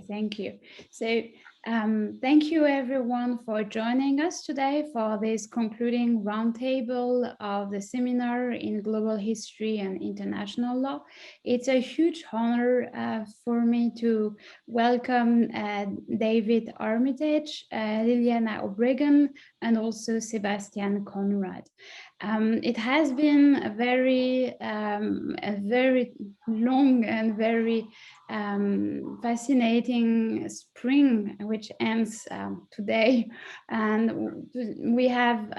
Thank you. So thank you everyone for joining us today for this concluding roundtable of the seminar in global history and international law. It's a huge honor for me to welcome David Armitage, Liliana Obregon, and also Sebastian Conrad. It has been a very long and very fascinating spring, which ends today. And we have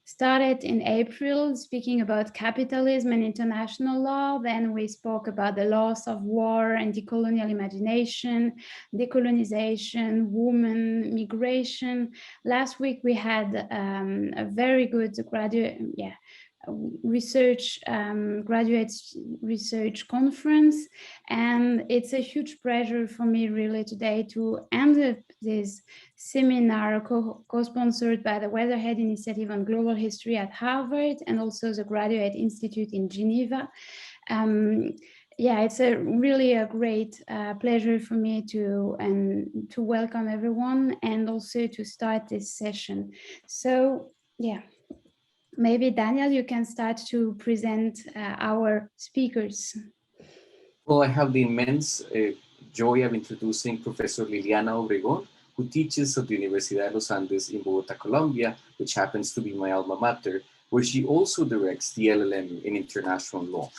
started in April speaking about capitalism and international law. Then we spoke about the loss of war and decolonial imagination, decolonization, women, migration. Last week we had a very good graduate research conference, and it's a huge pleasure for me really today to end up this seminar co-sponsored by the Weatherhead Initiative on Global History at Harvard and also the Graduate Institute in Geneva. It's really a great pleasure for me to welcome everyone and also to start this session. So maybe Daniel, you can start to present our speakers. Well, I have the immense joy of introducing Professor Liliana Obregon, who teaches at the Universidad de los Andes in Bogota, Colombia, which happens to be my alma mater, where she also directs the LLM in international law.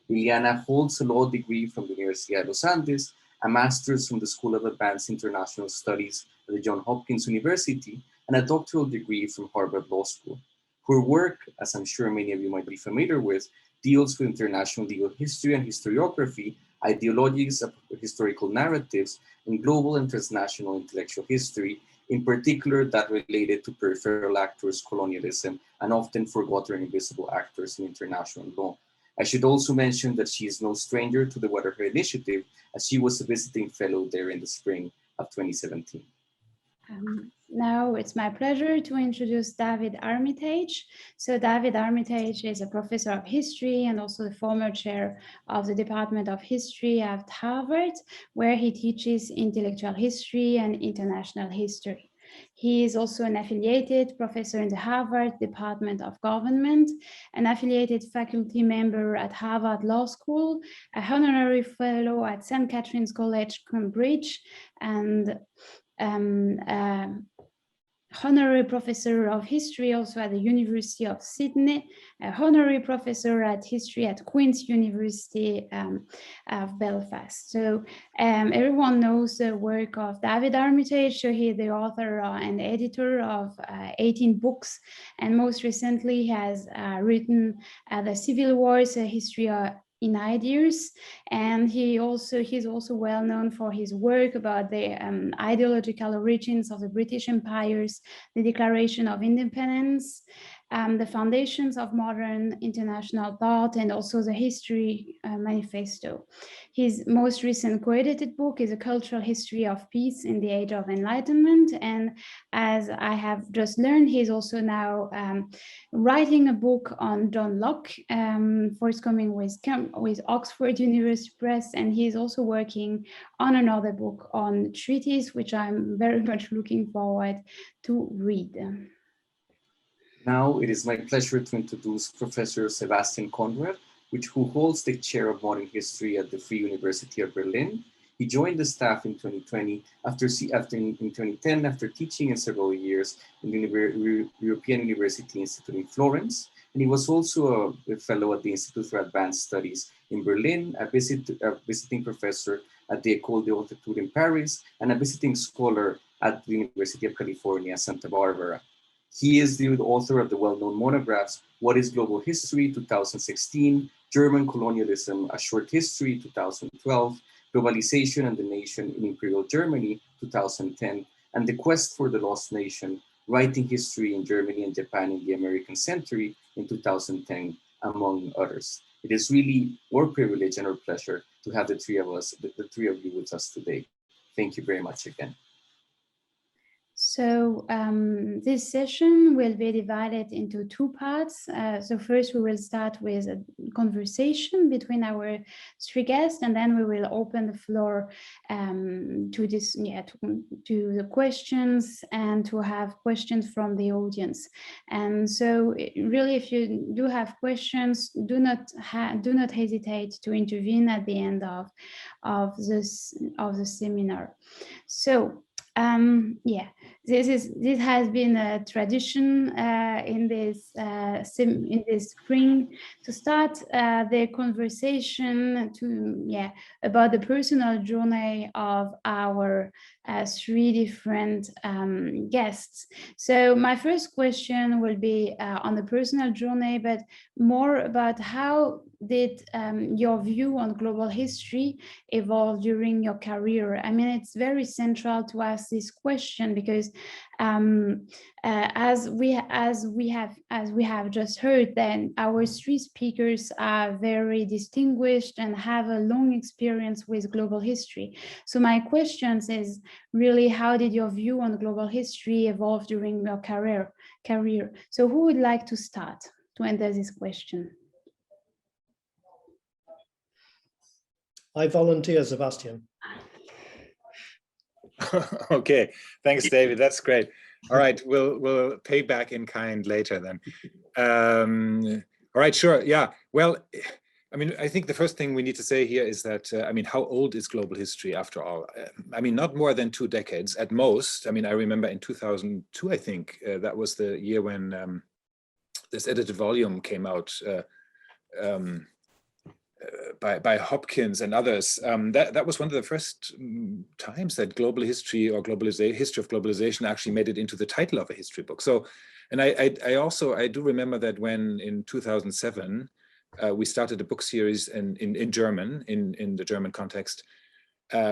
Liliana holds a law degree from the Universidad de los Andes, a master's from the School of Advanced International Studies at the Johns Hopkins University, and a doctoral degree from Harvard Law School. Her work, as I'm sure many of you might be familiar with, deals with international legal history and historiography, ideologies of historical narratives, and global and transnational intellectual history, in particular that related to peripheral actors, colonialism, and often forgotten invisible actors in international law. I should also mention that she is no stranger to the Weatherhead Initiative, as she was a visiting fellow there in the spring of 2017. Now it's my pleasure to introduce David Armitage. So David Armitage is a professor of history and also the former chair of the Department of History at Harvard, where he teaches intellectual history and international history. He is also an affiliated professor in the Harvard Department of Government, an affiliated faculty member at Harvard Law School, a honorary fellow at St. Catherine's College, Cambridge, and honorary professor of history also at the University of Sydney, a honorary professor at history at Queen's University of Belfast. So everyone knows the work of David Armitage. So he is the author and editor of 18 books, and most recently has written The Civil Wars, a history in ideas, and he's also well known for his work about the ideological origins of the British empires, the Declaration of Independence, the foundations of modern international thought, and also the History Manifesto. His most recent co-edited book is A Cultural History of Peace in the Age of Enlightenment, and as I have just learned, he's also now writing a book on John Locke, forthcoming with Oxford University Press, and he's also working on another book on treaties, which I'm very much looking forward to read. Now it is my pleasure to introduce Professor Sebastian Conrad, who holds the chair of modern history at the Free University of Berlin. He joined the staff in 2020 in 2010 after teaching in several years in the European University Institute in Florence. And he was also a fellow at the Institute for Advanced Studies in Berlin, a visiting professor at the École de Architecture in Paris, and a visiting scholar at the University of California, Santa Barbara. He is the author of the well-known monographs, What is Global History, 2016, German Colonialism, A Short History, 2012, Globalization and the Nation in Imperial Germany, 2010, and The Quest for the Lost Nation, Writing History in Germany and Japan in the American Century in 2010, among others. It is really our privilege and our pleasure to have the three of you with us today. Thank you very much again. So this session will be divided into two parts. So first we will start with a conversation between our three guests, and then we will open the floor to this, to the questions and to have questions from the audience. And so really, if you do have questions, do not hesitate to intervene at the end of the seminar. So this has been a tradition in this spring to start the conversation about the personal journey of our three different guests. So my first question will be on the personal journey, but more about how did your view on global history evolve during your career? I mean, it's very central to ask this question because as we have just heard, then our three speakers are very distinguished and have a long experience with global history. So my question is really, how did your view on global history evolve during your career? So who would like to start to answer this question? I volunteer, Sebastian. Okay, thanks, David. That's great. All right, we'll pay back in kind later then. All right, sure. Yeah. Well, I mean, I think the first thing we need to say here is that I mean, how old is global history after all? I mean, not more than 2 decades at most. I mean, I remember in 2002, I think that was the year when this edited volume came out. By Hopkins and others. That was one of the first times that global history or history of globalization actually made it into the title of a history book. So, and I do remember that when in 2007 we started a book series in German, in the German context,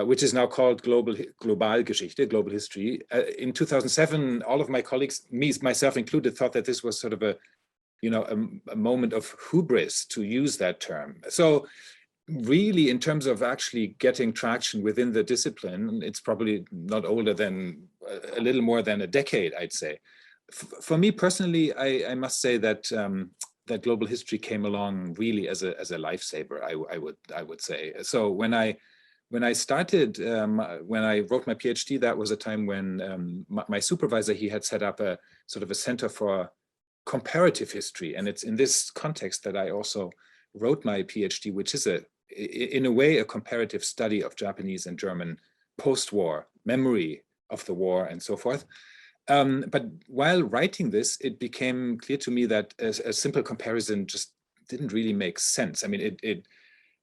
which is now called Globalgeschichte, Global History. In 2007, all of my colleagues, myself included, thought that this was sort of a moment of hubris to use that term. So really, in terms of actually getting traction within the discipline, it's probably not older than a little more than a decade, I'd say. For me personally, I must say that that global history came along really as a lifesaver, I would say. So when I started, when I wrote my PhD, that was a time when my supervisor, he had set up a sort of a center for comparative history. And it's in this context that I also wrote my PhD, which is in a way, a comparative study of Japanese and German post-war memory of the war and so forth. But while writing this, it became clear to me that a simple comparison just didn't really make sense. I mean,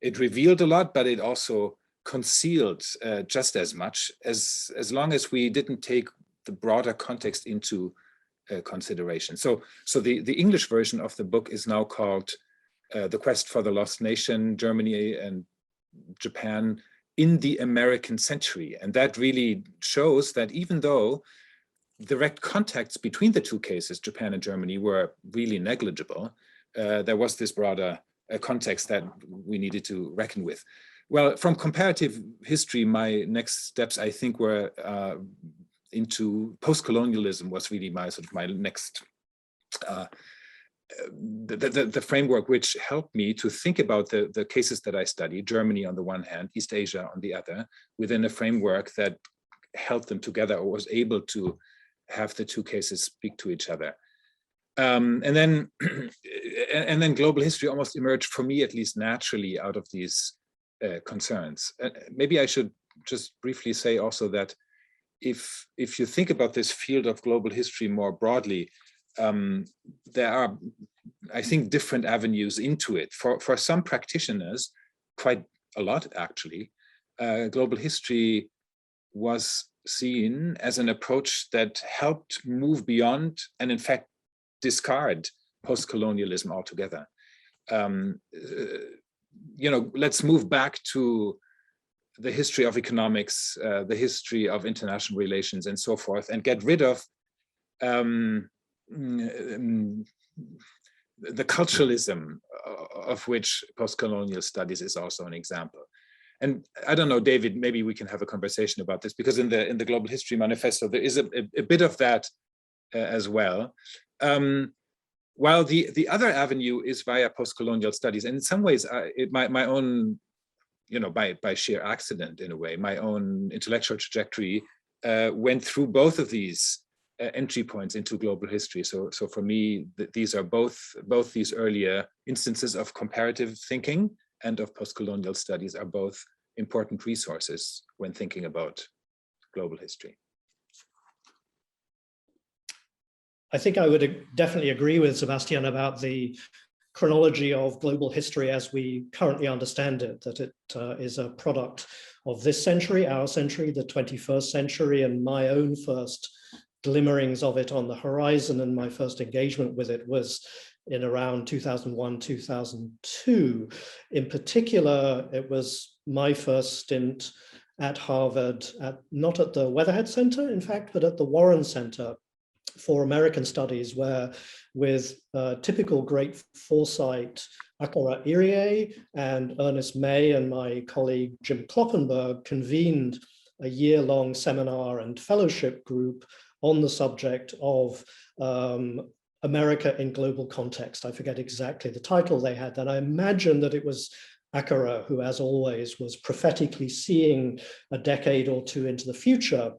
it revealed a lot, but it also concealed just as much, as long as we didn't take the broader context into consideration. So the English version of the book is now called The Quest for the Lost Nation, Germany and Japan in the American Century. And that really shows that even though direct contacts between the two cases, Japan and Germany, were really negligible, there was this broader context that we needed to reckon with. Well, from comparative history, my next steps, I think, were into post-colonialism was really my next the framework which helped me to think about the cases that I studied, Germany on the one hand, East Asia on the other, within a framework that held them together or was able to have the two cases speak to each other. And then global history almost emerged, for me at least, naturally out of these concerns. Maybe I should just briefly say also that if you think about this field of global history more broadly, there are, I think, different avenues into it. For some practitioners, quite a lot actually, global history was seen as an approach that helped move beyond and in fact discard post-colonialism altogether. Let's move back to the history of economics, the history of international relations and so forth, and get rid of the culturalism of which post-colonial studies is also an example. and I don't know, David, maybe we can have a conversation about this, because in the Global History Manifesto, there is a bit of that as well. While the other avenue is via post-colonial studies, and in some ways, my own, by sheer accident in a way, my own intellectual trajectory went through both of these entry points into global history. So for me, these are both these earlier instances of comparative thinking and of post-colonial studies are both important resources when thinking about global history. I think I would definitely agree with Sebastian about the chronology of global history as we currently understand it, that it is a product of this century, our century, the 21st century, and my own first glimmerings of it on the horizon and my first engagement with it was in around 2001, 2002. In particular, it was my first stint at Harvard, not at the Weatherhead Center, in fact, but at the Warren Center for American Studies, where with typical great foresight, Akara Irie and Ernest May and my colleague Jim Kloppenberg convened a year-long seminar and fellowship group on the subject of America in global context. I forget exactly the title they had then. I imagine that it was Akara who, as always, was prophetically seeing a decade or two into the future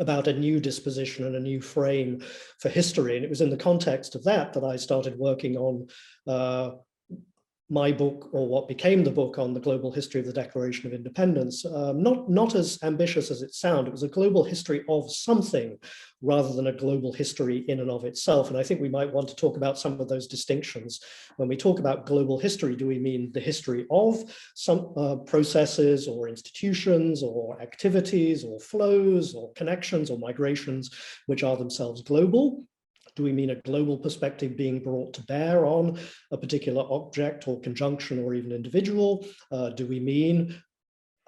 about a new disposition and a new frame for history. And it was in the context of that I started working on my book, or what became the book, on the global history of the Declaration of Independence. Not as ambitious as it sounded. It was a global history of something rather than a global history in and of itself. And I think we might want to talk about some of those distinctions. When we talk about global history, do we mean the history of some processes or institutions or activities or flows or connections or migrations which are themselves global? Do we mean a global perspective being brought to bear on a particular object or conjunction or even individual? Do we mean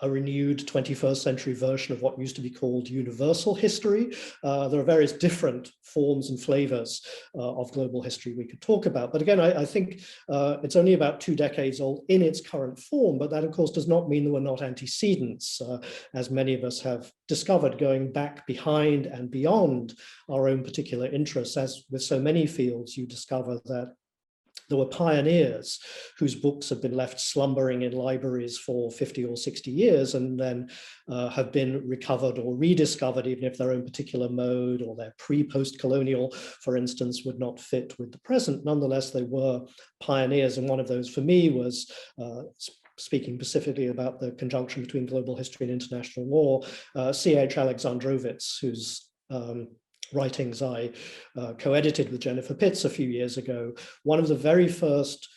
a renewed 21st century version of what used to be called universal history? There are various different forms and flavors of global history we could talk about. But again, I think it's only about 2 decades old in its current form, but that of course does not mean there were not antecedents, as many of us have discovered, going back behind and beyond our own particular interests. As with so many fields, you discover that there were pioneers whose books have been left slumbering in libraries for 50 or 60 years and then have been recovered or rediscovered, even if their own particular mode or their pre-post-colonial, for instance, would not fit with the present. Nonetheless, they were pioneers. And one of those for me was, speaking specifically about the conjunction between global history and international law, C.H. Alexandrovitz, whose writings I co-edited with Jennifer Pitts a few years ago, one of the very first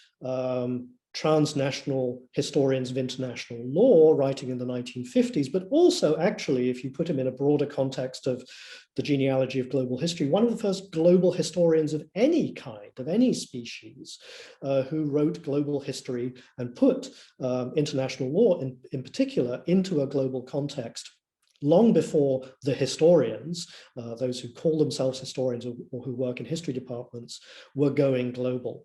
transnational historians of international law, writing in the 1950s, but also actually, if you put him in a broader context of the genealogy of global history, one of the first global historians of any kind, of any species, who wrote global history and put international law in particular into a global context long before the historians, those who call themselves historians or who work in history departments, were going global.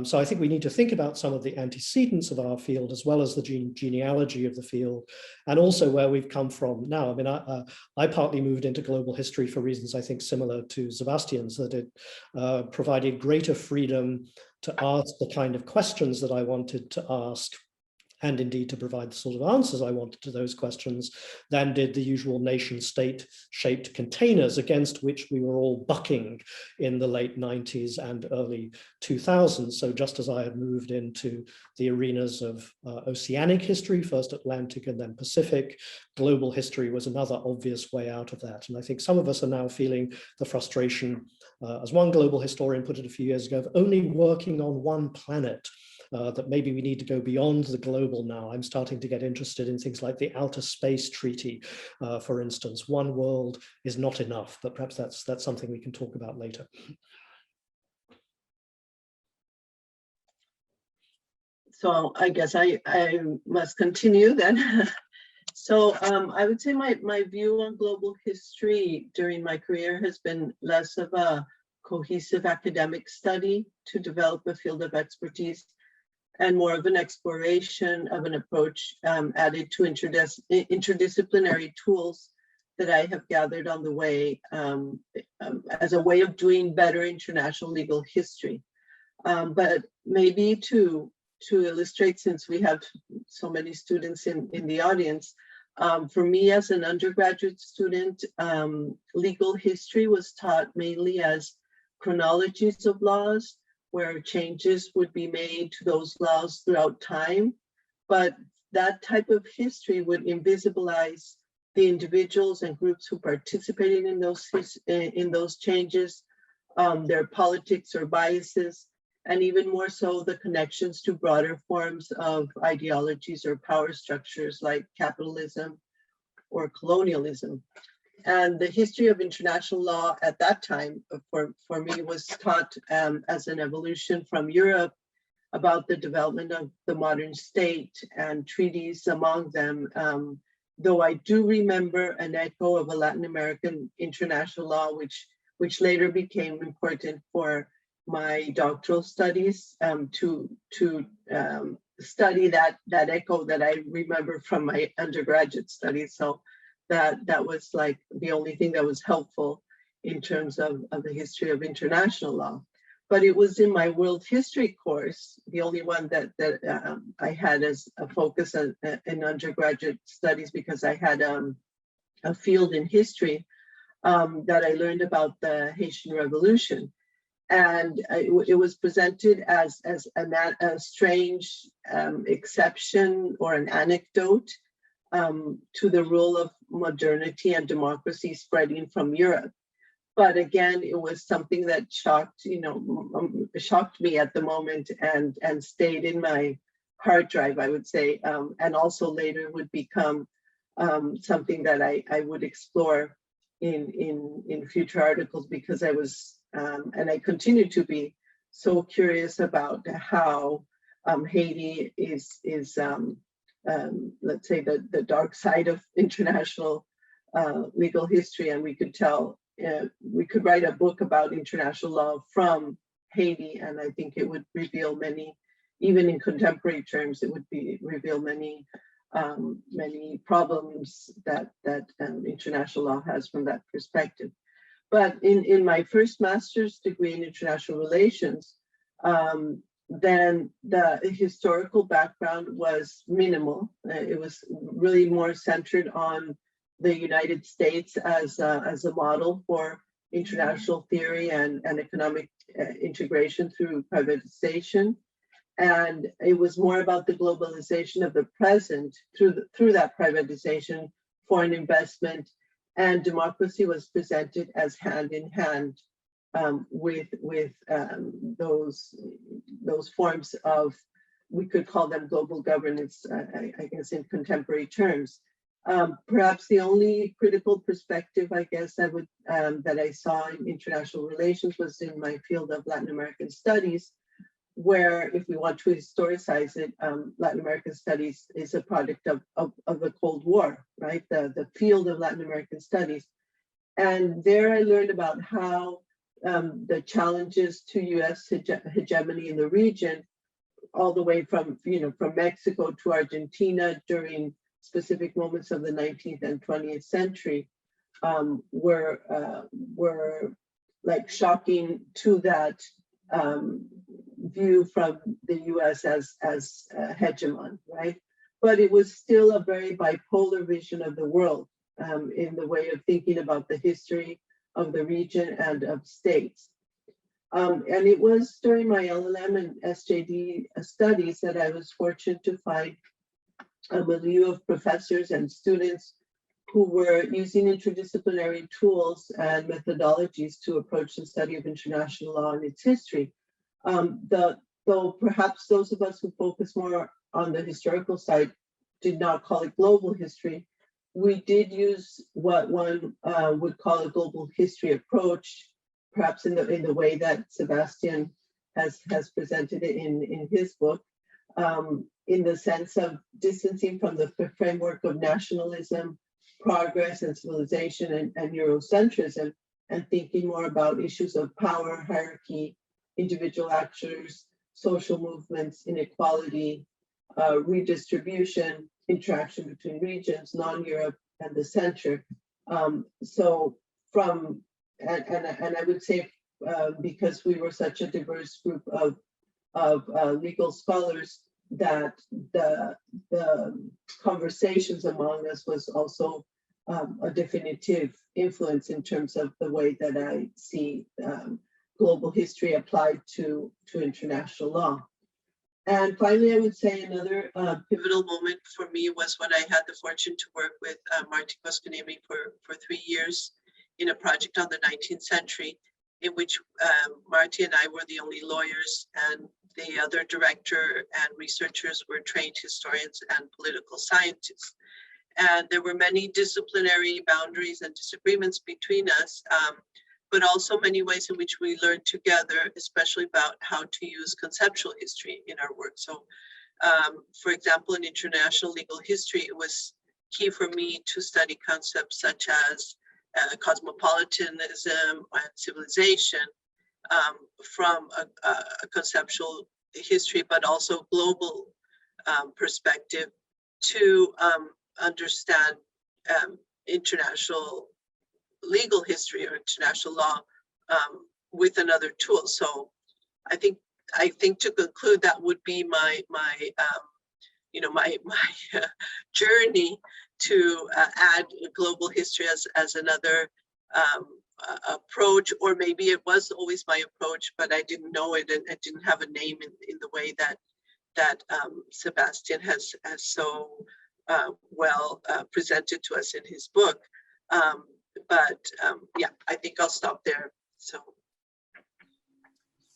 So I think we need to think about some of the antecedents of our field, as well as the genealogy of the field, and also where we've come from now. I mean, I partly moved into global history for reasons I think similar to Sebastian's, that it provided greater freedom to ask the kind of questions that I wanted to ask, and indeed to provide the sort of answers I wanted to those questions, than did the usual nation-state shaped containers against which we were all bucking in the late 90s and early 2000s. So just as I had moved into the arenas of oceanic history, first Atlantic and then Pacific, global history was another obvious way out of that. And I think some of us are now feeling the frustration, as one global historian put it a few years ago, of only working on one planet. That maybe we need to go beyond the global now. I'm starting to get interested in things like the Outer Space Treaty, for instance. One world is not enough, but perhaps that's something we can talk about later. So I guess I must continue then. So I would say my view on global history during my career has been less of a cohesive academic study to develop a field of expertise, and more of an exploration of an approach added to interdisciplinary tools that I have gathered on the way as a way of doing better international legal history. But maybe to illustrate, since we have so many students in the audience, for me as an undergraduate student, legal history was taught mainly as chronologies of laws, where changes would be made to those laws throughout time. But that type of history would invisibilize the individuals and groups who participated in those changes, their politics or biases, and even more so the connections to broader forms of ideologies or power structures like capitalism or colonialism. And the history of international law at that time, for me, was taught as an evolution from Europe about the development of the modern state and treaties among them. Though I do remember an echo of a Latin American international law, which later became important for my doctoral studies, to study that echo that I remember from my undergraduate studies. So that was like the only thing that was helpful in terms of the history of international law. But it was in my world history course, the only one that I had as a focus in undergraduate studies, because I had a field in history that I learned about the Haitian Revolution. And it was presented as a strange exception or an anecdote to the rule of modernity and democracy spreading from Europe. But again, it was something that shocked me at the moment and stayed in my hard drive, I would say, and also later would become something that I would explore in future articles, because I was and I continue to be so curious about how Haiti is let's say the dark side of international legal history, and we could tell. We could write a book about international law from Haiti, and I think it would reveal many, even in contemporary terms, it would reveal many problems that international law has from that perspective. But in my first master's degree in international relations, then the historical background was minimal. It was really more centered on the United States as a model for international theory and economic integration through privatization. And it was more about the globalization of the present through that privatization, foreign investment, and democracy was presented as hand in hand with those forms of, we could call them global governance, I guess, in contemporary terms. Perhaps the only critical perspective, I guess, that I saw in international relations was in my field of Latin American studies, where, if we want to historicize it, Latin American studies is a product of the Cold War, right? The field of Latin American studies. And there I learned about how the challenges to US hegemony in the region, all the way from Mexico to Argentina during specific moments of the 19th and 20th century, were like shocking to that view from the US as hegemon, right? But it was still a very bipolar vision of the world in the way of thinking about the history of the region and of states. And it was during my LLM and SJD studies that I was fortunate to find a milieu of professors and students who were using interdisciplinary tools and methodologies to approach the study of international law and its history. Though perhaps those of us who focus more on the historical side did not call it global history, we did use what one would call a global history approach, perhaps in the way that Sebastian has presented it in his book, in the sense of distancing from the framework of nationalism, progress and civilization and Eurocentrism, and thinking more about issues of power, hierarchy, individual actors, social movements, inequality, redistribution, interaction between regions, non-Europe, and the center. So from, and I would say, because we were such a diverse group of legal scholars, that the conversations among us was also a definitive influence in terms of the way that I see global history applied to international law. And finally, I would say another pivotal moment for me was when I had the fortune to work with Marty Koskenniemi for 3 years in a project on the 19th century, in which Marty and I were the only lawyers, and the other director and researchers were trained historians and political scientists. And there were many disciplinary boundaries and disagreements between us, but also many ways in which we learned together, especially about how to use conceptual history in our work. So, for example, in international legal history, it was key for me to study concepts such as cosmopolitanism and civilization from a conceptual history, but also global perspective to understand international legal history or international law with another tool. So I think to conclude, that would be my journey to add global history as another approach, or maybe it was always my approach, but I didn't know it, and I didn't have a name in the way that Sebastian has so well presented to us in his book. Yeah, I think I'll stop there. So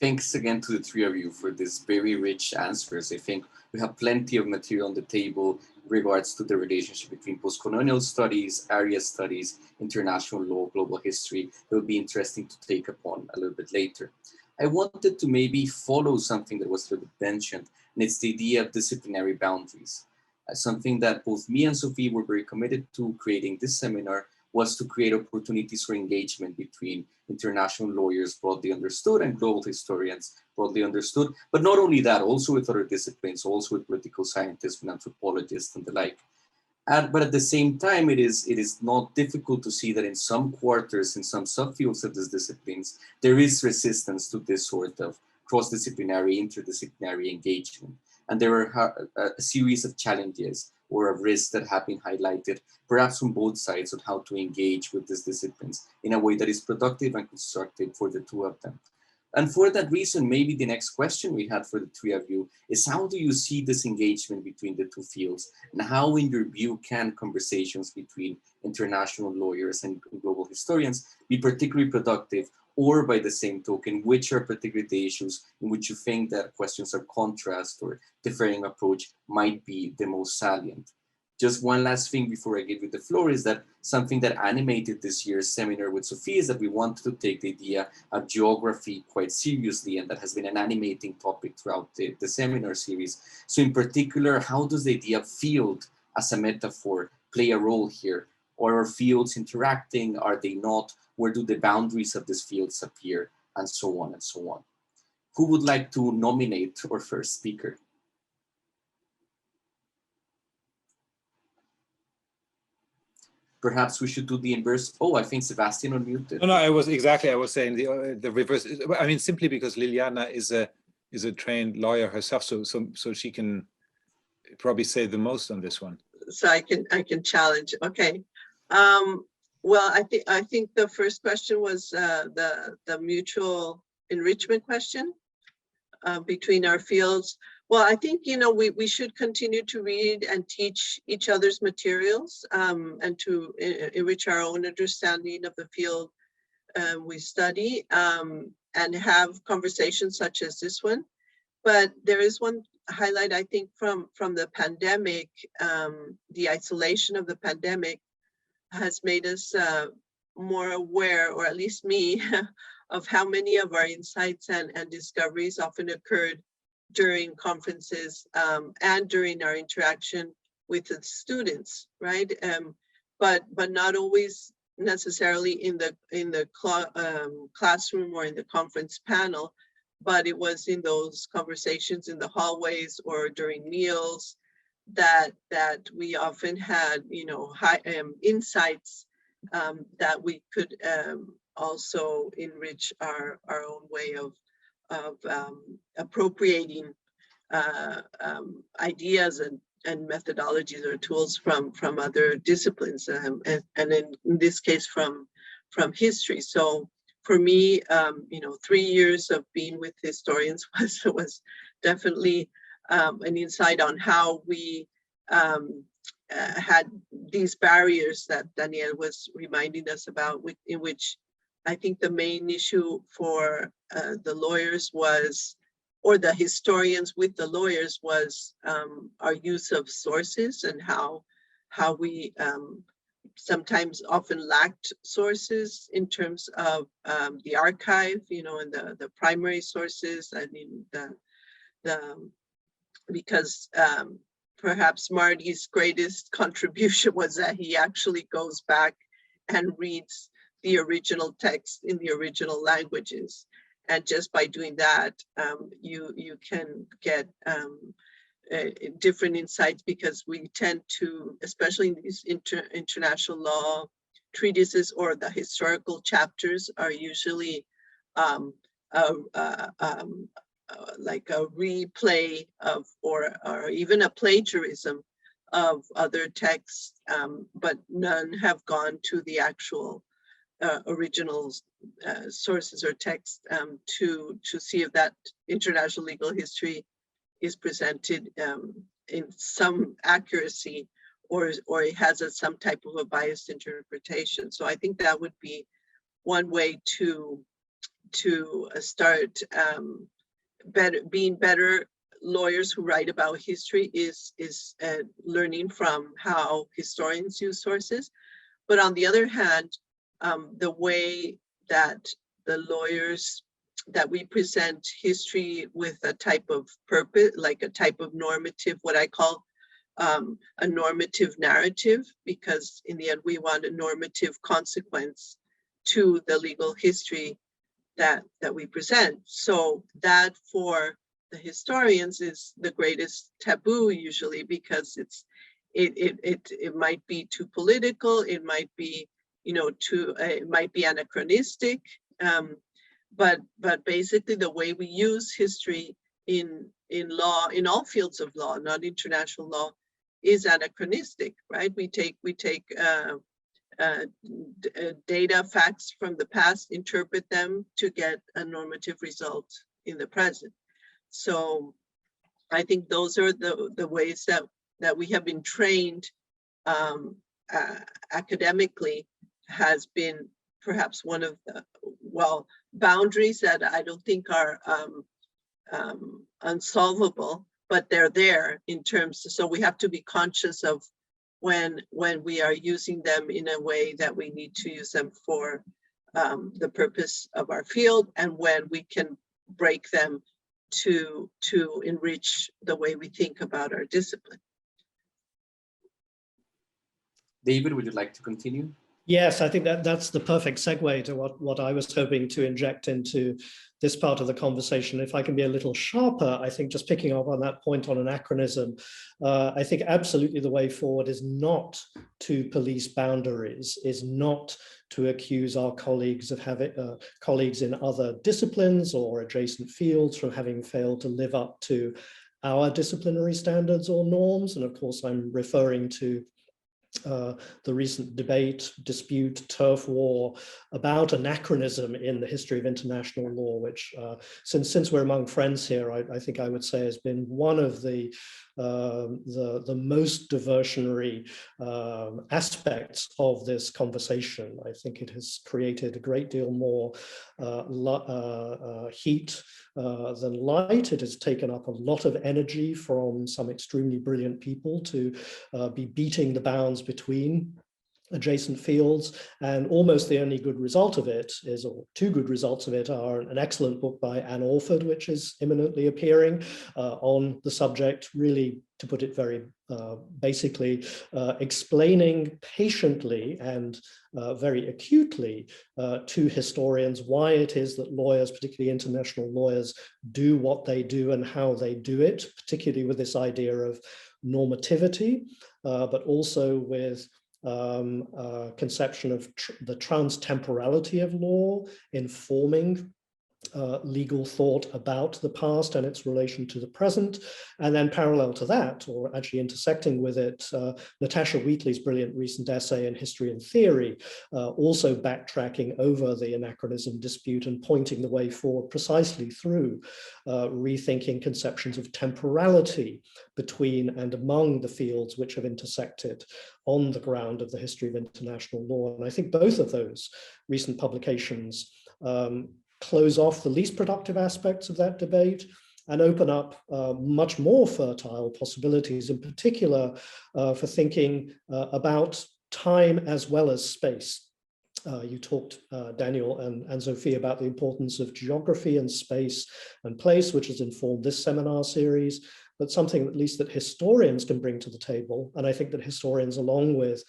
thanks again to the three of you for these very rich answers. I think we have plenty of material on the table in regards to the relationship between post-colonial studies, area studies, international law, global history. It will be interesting to take upon a little bit later. I wanted to maybe follow something that was sort of mentioned, and it's the idea of disciplinary boundaries. Something that both me and Sophie were very committed to creating this seminar was to create opportunities for engagement between international lawyers broadly understood and global historians broadly understood. But not only that, also with other disciplines, also with political scientists and anthropologists and the like. But at the same time, it is not difficult to see that in some quarters, in some subfields of these disciplines, there is resistance to this sort of cross-disciplinary, interdisciplinary engagement. And there are a series of challenges or of risks that have been highlighted, perhaps from both sides, on how to engage with these disciplines in a way that is productive and constructive for the two of them. And for that reason, maybe the next question we had for the three of you is, how do you see this engagement between the two fields? And how, in your view, can conversations between international lawyers and global historians be particularly productive? Or by the same token, which are particularly the issues in which you think that questions of contrast or differing approach might be the most salient? Just one last thing before I give you the floor is that something that animated this year's seminar with Sophie is that we wanted to take the idea of geography quite seriously, and that has been an animating topic throughout the seminar series. So in particular, how does the idea of field as a metaphor play a role here? Or are fields interacting? Are they not? Where do the boundaries of these fields appear? And so on and so on. Who would like to nominate our first speaker? Perhaps we should do the inverse. Oh, I think Sebastian unmuted. No, I was saying the reverse. I mean, simply because Liliana is a trained lawyer herself, so she can probably say the most on this one. So I can challenge. Okay. Well, I think the first question was the mutual enrichment question between our fields. Well, I think, we should continue to read and teach each other's materials and to enrich our own understanding of the field we study and have conversations such as this one. But there is one highlight, I think, from the pandemic. The isolation of the pandemic has made us more aware, or at least me, of how many of our insights and discoveries often occurred during conferences and during our interaction with the students, right? But not always necessarily in the classroom or in the conference panel, but it was in those conversations in the hallways or during meals that we often had, you know, high insights that we could also enrich our own way of appropriating ideas and methodologies or tools from other disciplines, and in this case from history. So for me, you know, 3 years of being with historians was definitely an insight on how we had these barriers that Daniel was reminding us about, in which I think the main issue for the lawyers was, or the historians with the lawyers, was our use of sources, and how we sometimes often lacked sources in terms of the archive, you know, and the primary sources. I mean, because perhaps Marty's greatest contribution was that he actually goes back and reads the original text in the original languages. And just by doing that, you can get different insights, because we tend to, especially in these international law treatises, or the historical chapters are usually like a replay of, or even a plagiarism of other texts, but none have gone to the actual original sources or texts to see if that international legal history is presented in some accuracy, or it has some type of a biased interpretation. So I think that would be one way to start being better lawyers who write about history, is learning from how historians use sources. But on the other hand, the way that the lawyers, that we present history with a type of purpose, like a type of normative, what I call a normative narrative, because in the end we want a normative consequence to the legal history that we present. So that for the historians is the greatest taboo usually, because it might be too political, it might be, you know, it might be anachronistic, but basically the way we use history in law, in all fields of law, not international law, is anachronistic, right? We take data, facts from the past, interpret them to get a normative result in the present. So I think those are the ways that we have been trained academically, has been perhaps one of the, well, boundaries that I don't think are unsolvable, but they're there in terms, so we have to be conscious of when we are using them in a way that we need to use them for the purpose of our field, and when we can break them to enrich the way we think about our discipline. David, would you like to continue? Yes, I think that's the perfect segue to what I was hoping to inject into this part of the conversation. If I can be a little sharper, I think just picking up on that point on anachronism, I think absolutely the way forward is not to police boundaries, is not to accuse our colleagues of having colleagues in other disciplines or adjacent fields from having failed to live up to our disciplinary standards or norms. And of course, I'm referring to the recent dispute, turf war about anachronism in the history of international law, which since we're among friends here, I think I would say has been one of the most diversionary aspects of this conversation. I think it has created a great deal more heat than light. It has taken up a lot of energy from some extremely brilliant people to be beating the bounds between adjacent fields, and almost the only good result of it is, or two good results of it are, an excellent book by Anne Orford, which is imminently appearing on the subject, really, to put it very basically, explaining patiently and very acutely to historians why it is that lawyers, particularly international lawyers, do what they do and how they do it, particularly with this idea of normativity, but also with conception of the trans-temporality of law informing legal thought about the past and its relation to the present. And then parallel to that, or actually intersecting with it, Natasha Wheatley's brilliant recent essay in History and Theory, also backtracking over the anachronism dispute and pointing the way forward precisely through rethinking conceptions of temporality between and among the fields which have intersected on the ground of the history of international law. And I think both of those recent publications close off the least productive aspects of that debate and open up much more fertile possibilities, in particular for thinking about time as well as space. You talked, Daniel and Sophie, about the importance of geography and space and place, which has informed this seminar series, but something at least that historians can bring to the table. And I think that historians, along with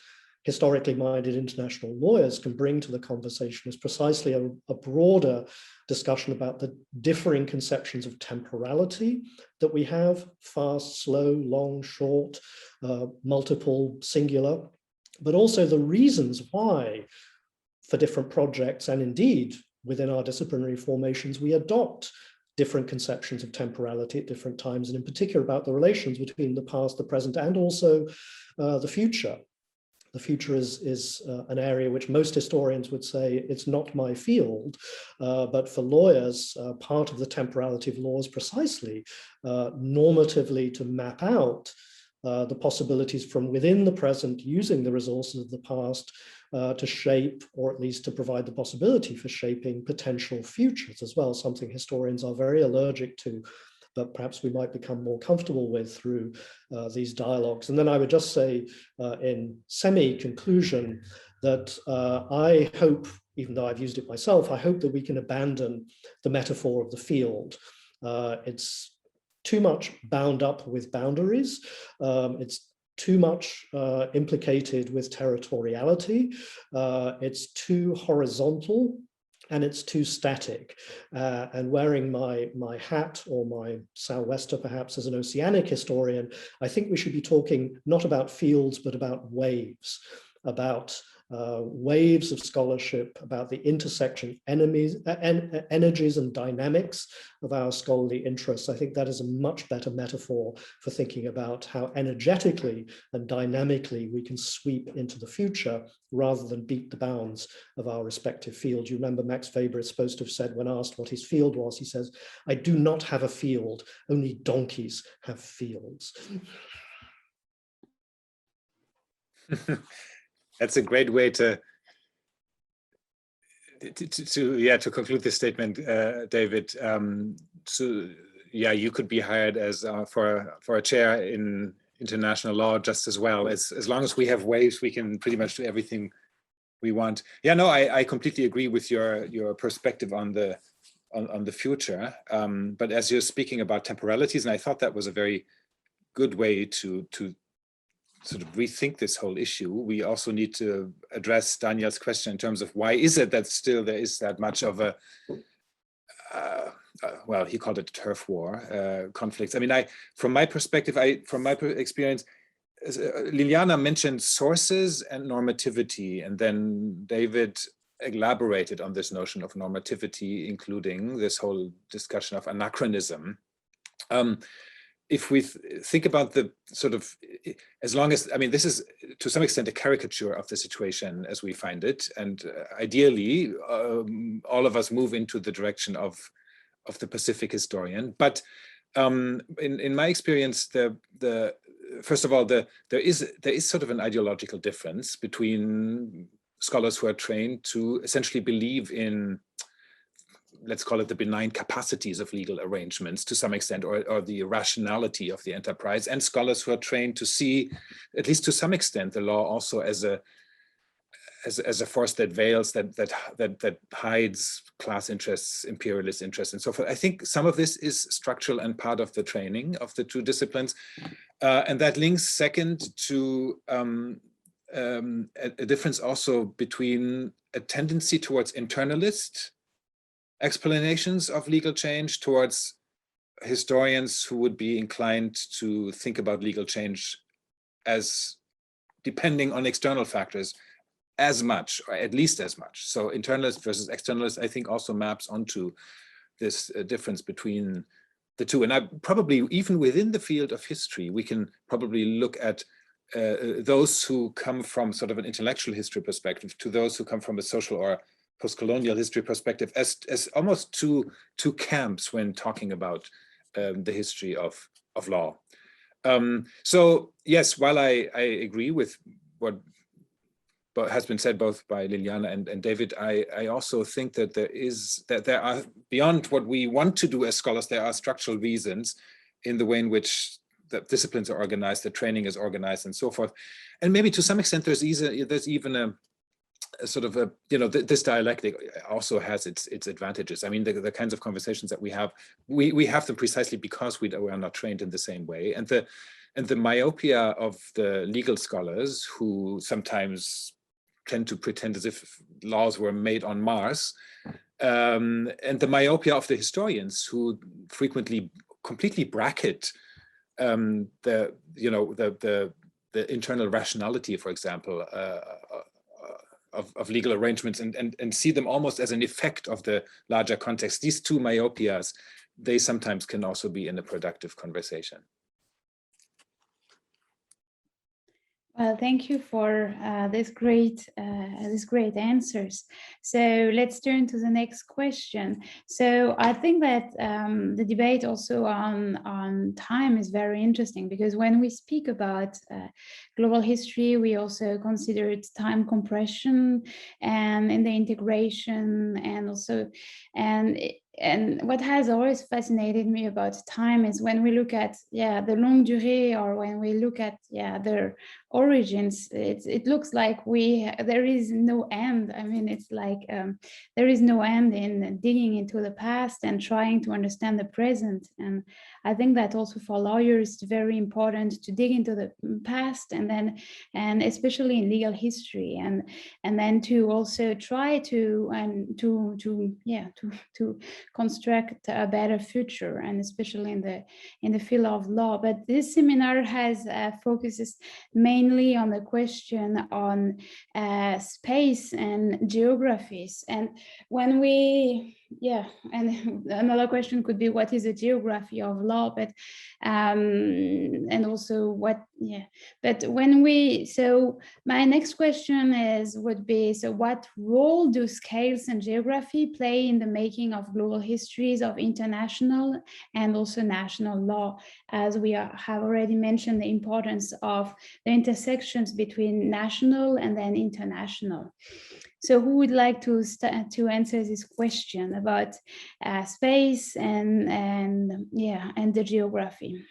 historically minded international lawyers, can bring to the conversation is precisely a broader discussion about the differing conceptions of temporality that we have: fast, slow, long, short, multiple, singular, but also the reasons why for different projects, and indeed within our disciplinary formations, we adopt different conceptions of temporality at different times, and in particular about the relations between the past, the present, and also the future. The future is an area which most historians would say it's not my field, but for lawyers, part of the temporality of law is precisely normatively to map out the possibilities from within the present, using the resources of the past to shape, or at least to provide the possibility for shaping potential futures as well, something historians are very allergic to, but perhaps we might become more comfortable with through these dialogues. And then I would just say in semi-conclusion that I hope, even though I've used it myself, I hope that we can abandon the metaphor of the field. It's too much bound up with boundaries. It's too much implicated with territoriality. It's too horizontal, and it's too static. And wearing my hat, or my sou'wester perhaps, as an oceanic historian, I think we should be talking not about fields, but about waves, about waves of scholarship, about the intersection energies and dynamics of our scholarly interests. I think that is a much better metaphor for thinking about how energetically and dynamically we can sweep into the future rather than beat the bounds of our respective fields. You remember Max Weber is supposed to have said, when asked what his field was, he says, "I do not have a field, only donkeys have fields." That's a great way to conclude this statement, David. So yeah, you could be hired as for a chair in international law just as well. As long as we have waves, we can pretty much do everything we want. Yeah, no, I completely agree with your perspective on the future. But as you're speaking about temporalities, and I thought that was a very good way to sort of rethink this whole issue, we also need to address Daniel's question in terms of why is it that still there is that much of a, well, he called it turf war, conflicts. I mean, from my perspective, from my experience, Liliana mentioned sources and normativity, and then David elaborated on this notion of normativity, including this whole discussion of anachronism. If we think about the sort of, as long as, I mean, this is to some extent a caricature of the situation as we find it. And ideally, all of us move into the direction of the Pacific historian. But in my experience, first of all, there is sort of an ideological difference between scholars who are trained to essentially believe in, let's call it, the benign capacities of legal arrangements to some extent, or the rationality of the enterprise, and scholars who are trained to see, at least to some extent, the law also as as a force that veils, that hides class interests, imperialist interests, and so forth. I think some of this is structural and part of the training of the two disciplines, and that links second to a difference also between a tendency towards internalist explanations of legal change towards historians who would be inclined to think about legal change as depending on external factors as much, or at least as much. So internalist versus externalist, I think, also maps onto this difference between the two. And I probably, even within the field of history, we can probably look at those who come from sort of an intellectual history perspective to those who come from a social or post-colonial history perspective as almost two camps when talking about the history of law. So yes, while I agree with what has been said both by Liliana and David, I also think that there are, beyond what we want to do as scholars, there are structural reasons in the way in which the disciplines are organized, the training is organized, and so forth. And maybe to some extent, there's even a sort of a, this dialectic also has its advantages. I mean, the kinds of conversations that we have them precisely because we are not trained in the same way. And the myopia of the legal scholars who sometimes tend to pretend as if laws were made on Mars, and the myopia of the historians who frequently completely bracket the internal rationality, for example, of legal arrangements and see them almost as an effect of the larger context. These two myopias, they sometimes can also be in a productive conversation. Well, thank you for these great answers. So let's turn to the next question. So I think that the debate also on time is very interesting, because when we speak about global history, we also considered time compression and in the integration, and also and what has always fascinated me about time is when we look at the longue durée, or when we look at their origins, it looks like there is no end. I mean, it's like there is no end in digging into the past and trying to understand the present. And I think that also for lawyers, it's very important to dig into the past, and especially in legal history, and then to also try to construct a better future, and especially in the field of law. But this seminar has focuses mainly on the question on space and geographies. And when we and another question could be, what is the geography of law? But and also what but when we, so my next question would be, so what role do scales and geography play in the making of global histories of international and also national law, as we have already mentioned the importance of the intersections between national and then international. So who would like to answer this question about space and the geography?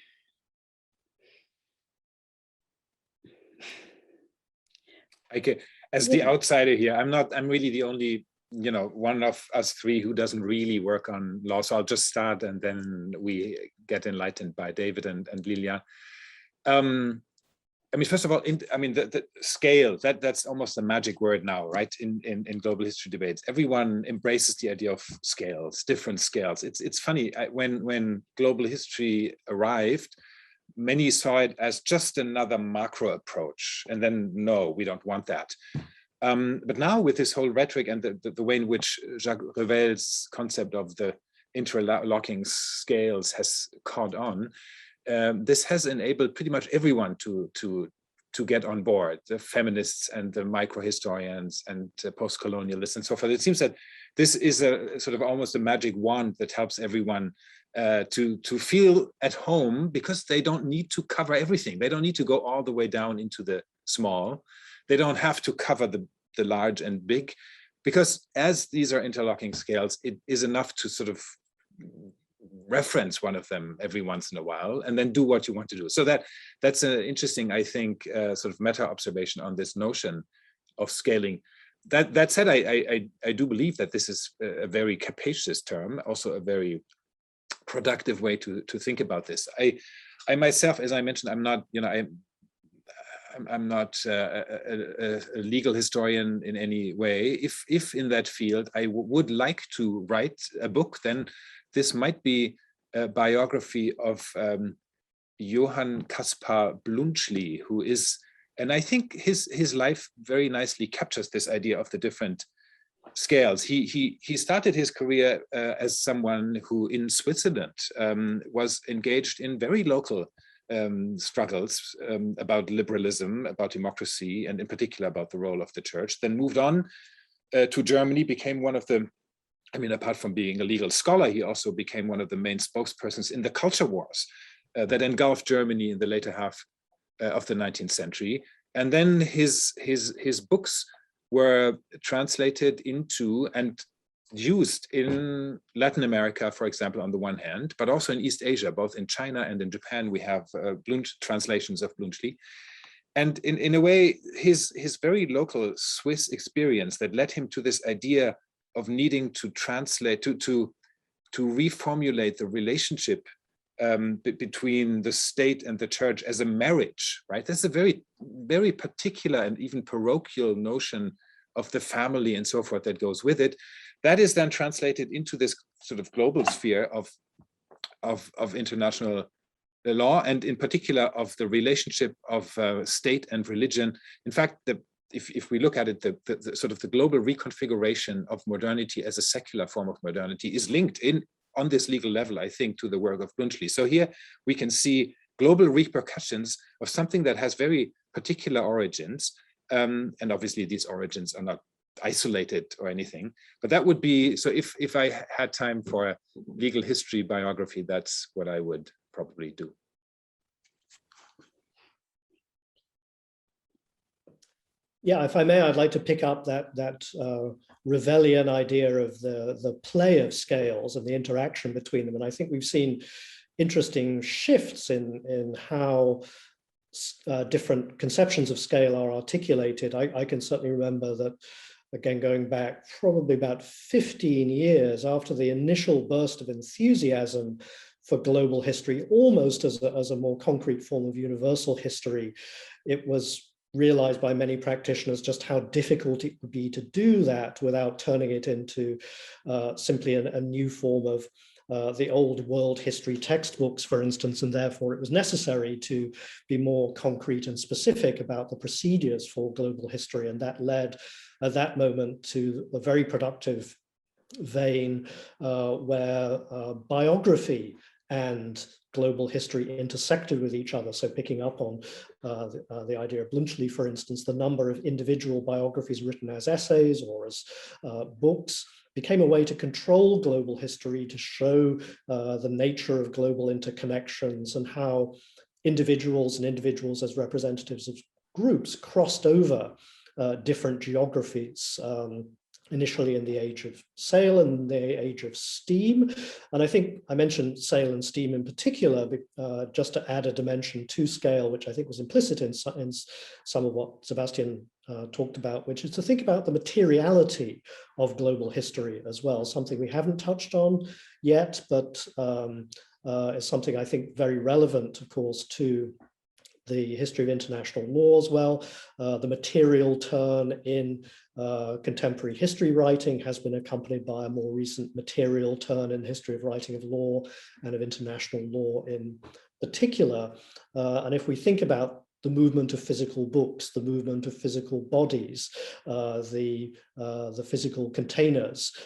Okay, as the outsider here, I'm really the only, one of us three who doesn't really work on law. So I'll just start, and then we get enlightened by David and Lilia. I mean, first of all, the scale, that's almost a magic word now, right? In global history debates, everyone embraces the idea of scales, different scales. It's funny, when global history arrived, many saw it as just another macro approach, and then no, we don't want that. But now with this whole rhetoric and the way in which Jacques Revel's concept of the interlocking scales has caught on, this has enabled pretty much everyone to get on board, the feminists and the microhistorians and post-colonialists and so forth. It seems that this is a sort of almost a magic wand that helps everyone to feel at home, because they don't need to cover everything. They don't need to go all the way down into the small. They don't have to cover the large and big, because as these are interlocking scales, it is enough to sort of reference one of them every once in a while and then do what you want to do. So that's an interesting, I think, sort of meta observation on this notion of scaling. That said, I do believe that this is a very capacious term, also a very productive way to think about this. I myself, as I mentioned, I'm not, you know, I'm not a legal historian in any way. If in that field I would like to write a book, then this might be a biography of Johann Caspar Bluntschli, who is, and I think his life very nicely captures this idea of the different scales. He started his career as someone who in Switzerland was engaged in very local struggles about liberalism, about democracy, and in particular about the role of the church, then moved on to Germany, became one of the, I mean, apart from being a legal scholar, he also became one of the main spokespersons in the culture wars that engulfed Germany in the later half of the 19th century. And then his books were translated into and used in Latin America, for example, on the one hand, but also in East Asia, both in China and in Japan, we have translations of Bluntschli. And in a way, his very local Swiss experience that led him to this idea of needing to translate, to reformulate the relationship between the state and the church as a marriage, right? That's a very, very particular and even parochial notion of the family and so forth that goes with it. That is then translated into this sort of global sphere of international law, and in particular of the relationship of state and religion. In fact, if we look at it, the sort of the global reconfiguration of modernity as a secular form of modernity is linked on this legal level, I think, to the work of Bluntschli. So here we can see global repercussions of something that has very particular origins. And obviously these origins are not isolated or anything, but that would be, so if I had time for a legal history biography, that's what I would probably do. Yeah, if I may, I'd like to pick up that Revellian idea of the play of scales and the interaction between them. And I think we've seen interesting shifts in how different conceptions of scale are articulated. I can certainly remember that, again, going back probably about 15 years after the initial burst of enthusiasm for global history, almost as a more concrete form of universal history, it was realized by many practitioners just how difficult it would be to do that without turning it into simply a new form of the old world history textbooks, for instance, and therefore it was necessary to be more concrete and specific about the procedures for global history. And that led at that moment to a very productive vein where biography and global history intersected with each other. So picking up on the idea of Bluntschli, for instance, the number of individual biographies written as essays or as books became a way to control global history, to show the nature of global interconnections and how individuals as representatives of groups crossed over different geographies, initially in the age of sail and the age of steam. And I think I mentioned sail and steam in particular, just to add a dimension to scale, which I think was implicit in some of what Sebastian talked about, which is to think about the materiality of global history as well, something we haven't touched on yet, but is something I think very relevant, of course, to the history of international law as well. The material turn in contemporary history writing has been accompanied by a more recent material turn in the history of writing of law and of international law in particular. And if we think about the movement of physical books, the movement of physical bodies, the physical containers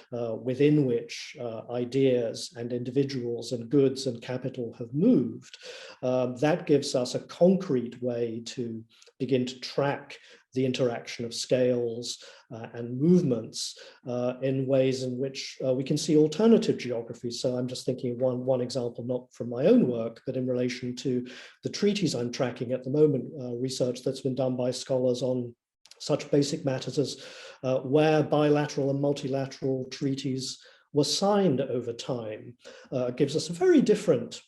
within which ideas and individuals and goods and capital have moved, that gives us a concrete way to begin to track the interaction of scales and movements in ways in which we can see alternative geographies. So I'm just thinking of one example, not from my own work, but in relation to the treaties I'm tracking at the moment, research that's been done by scholars on such basic matters as where bilateral and multilateral treaties were signed over time. Gives us a very different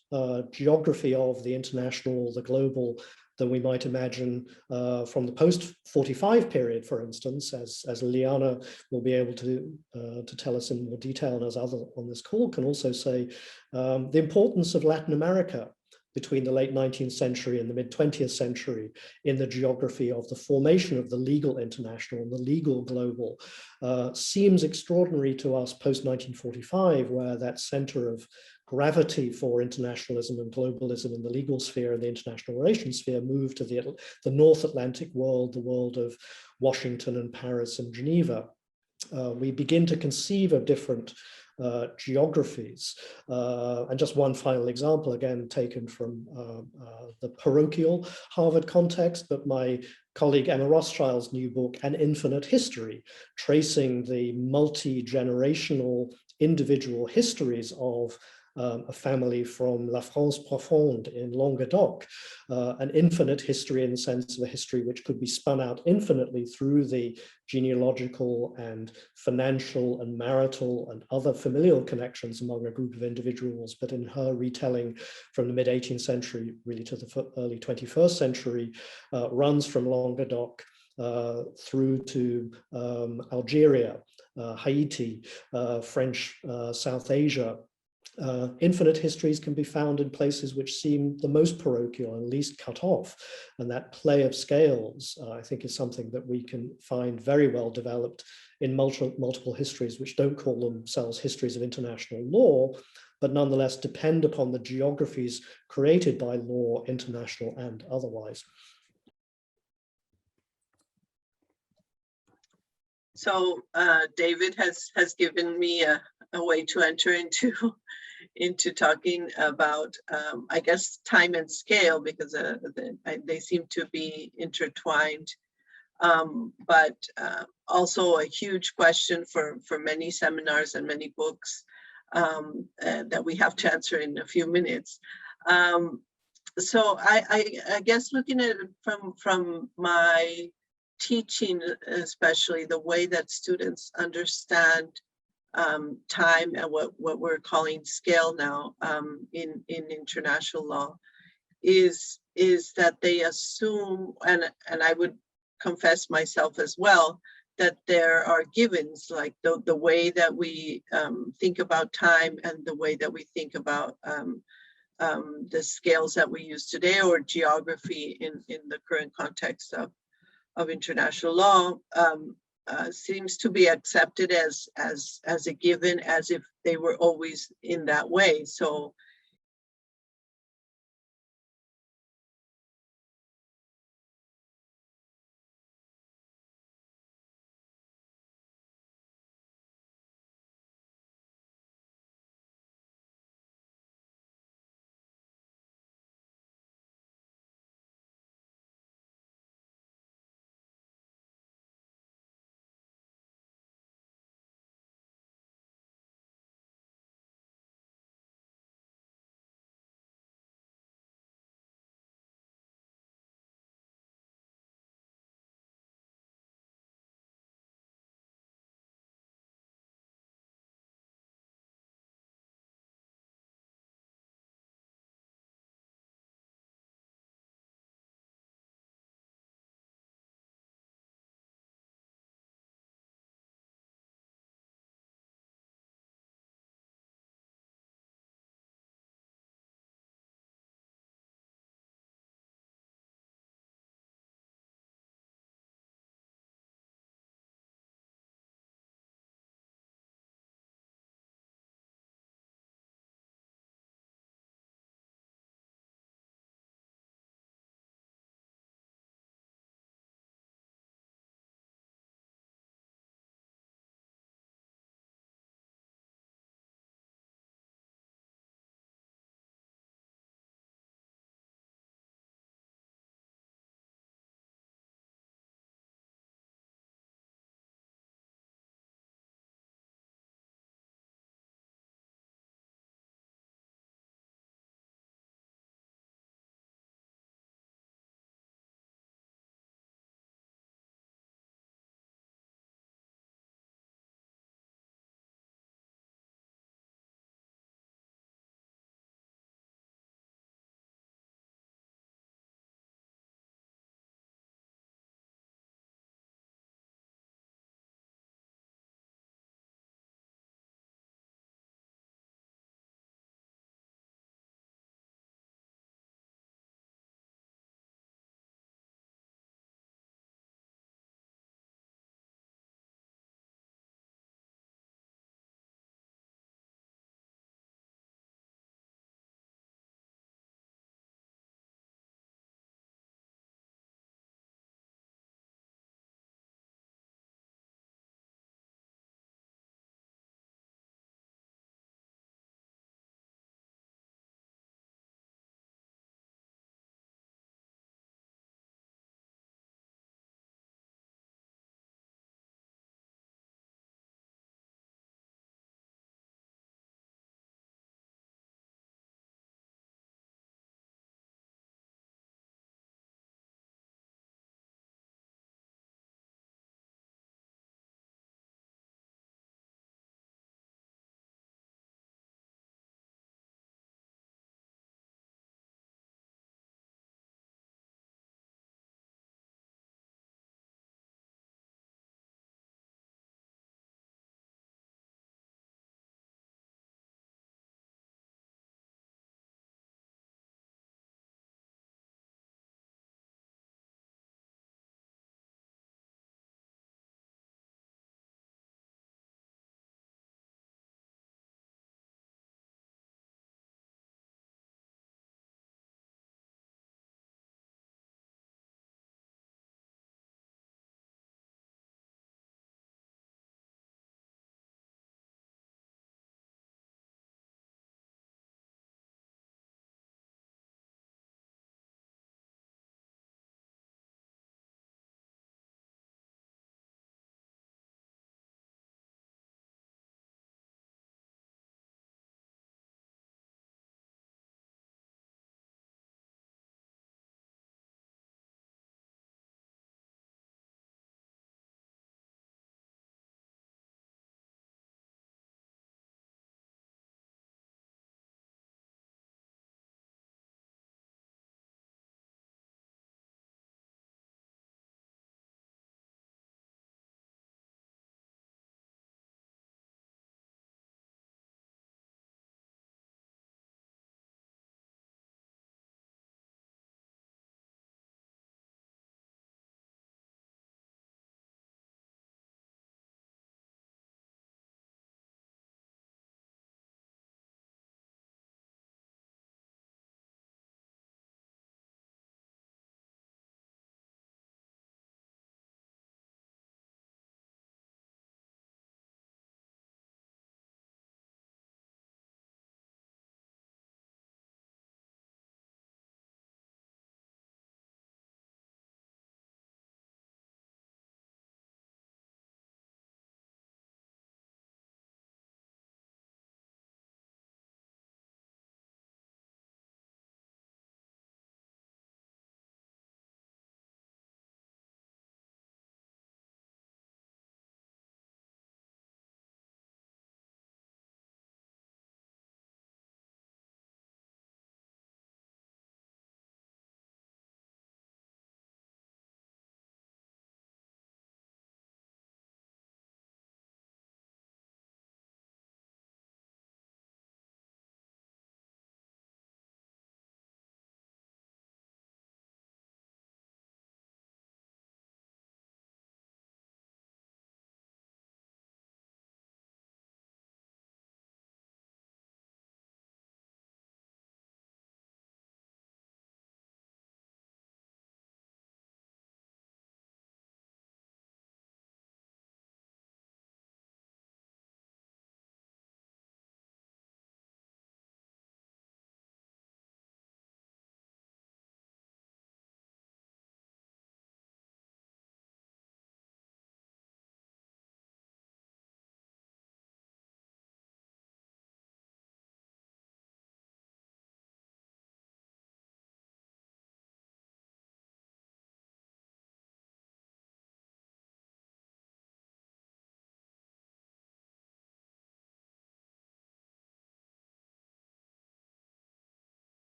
geography of the international, the global than we might imagine from the post-45 period, for instance, as Liana will be able to tell us in more detail, and as others on this call can also say, the importance of Latin America between the late 19th century and the mid-20th century in the geography of the formation of the legal international and the legal global seems extraordinary to us post-1945, where that center of gravity for internationalism and globalism in the legal sphere and the international relations sphere moved to the North Atlantic world, the world of Washington and Paris and Geneva. We begin to conceive of different geographies. And just one final example, again, taken from the parochial Harvard context, but my colleague Emma Rothschild's new book, An Infinite History, tracing the multi-generational individual histories of a family from La France Profonde in Languedoc, an infinite history in the sense of a history which could be spun out infinitely through the genealogical and financial and marital and other familial connections among a group of individuals. But in her retelling from the mid-18th century, really to the early 21st century, runs from Languedoc through to Algeria, Haiti, French South Asia. Infinite histories can be found in places which seem the most parochial and least cut off. And that play of scales, I think, is something that we can find very well developed in multiple histories, which don't call themselves histories of international law, but nonetheless depend upon the geographies created by law, international and otherwise. So David has given me a way to enter into talking about, I guess, time and scale, because they seem to be intertwined. But also a huge question for many seminars and many books that we have to answer in a few minutes. So I guess looking at it from my teaching, especially the way that students understand time and what we're calling scale now in international law is that they assume, and I would confess myself as well, that there are givens, like the way that we think about time and the way that we think about the scales that we use today, or geography in the current context of international law, seems to be accepted as a given, as if they were always in that way. So